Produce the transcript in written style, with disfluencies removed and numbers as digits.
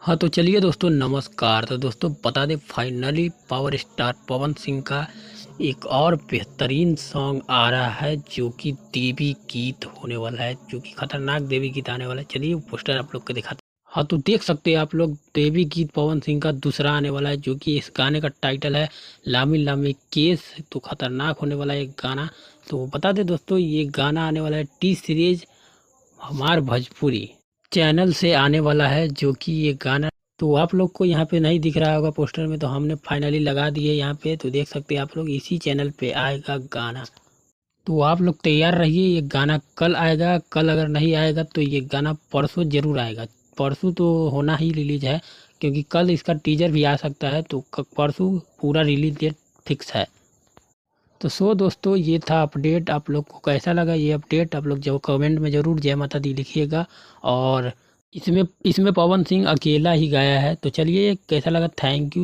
हाँ तो चलिए दोस्तों, नमस्कार। तो दोस्तों बता दें, finally power star Pawan Singh का एक और बेहतरीन सॉन्ग आ रहा है जो कि देवी गीत होने वाला है, जो कि खतरनाक देवी गीत आने वाला है। चलिए पोस्टर आप लोग को दिखाते हैं। हाँ तो देख सकते हैं आप लोग, देवी गीत पवन सिंह का दूसरा आने वाला है, जो कि इस गाने का टाइटल है लामी लामी केस। तो खतरनाक होने वाला है एक गाना। तो बता दें दोस्तों, ये गाना आने वाला है टी सीरीज हमार भोजपुरी चैनल से आने वाला है, जो कि ये गाना तो आप लोग को यहाँ पे नहीं दिख रहा होगा पोस्टर में, तो हमने फाइनली लगा दिए यहाँ पे। तो देख सकते हैं आप लोग, इसी चैनल पे आएगा गाना। तो आप लोग तैयार रहिए, ये गाना कल आएगा। कल अगर नहीं आएगा तो ये गाना परसों जरूर आएगा। परसों तो होना ही रिलीज है, क्योंकि कल इसका टीजर भी आ सकता है। तो परसों पूरा रिलीज डेट फिक्स है। तो दोस्तों, ये था अपडेट। आप लोग को कैसा लगा ये अपडेट, आप लोग जो कमेंट में ज़रूर जय माता दी लिखिएगा। और इसमें इसमें पवन सिंह अकेला ही गाया है। तो चलिए, कैसा लगा, थैंक यू।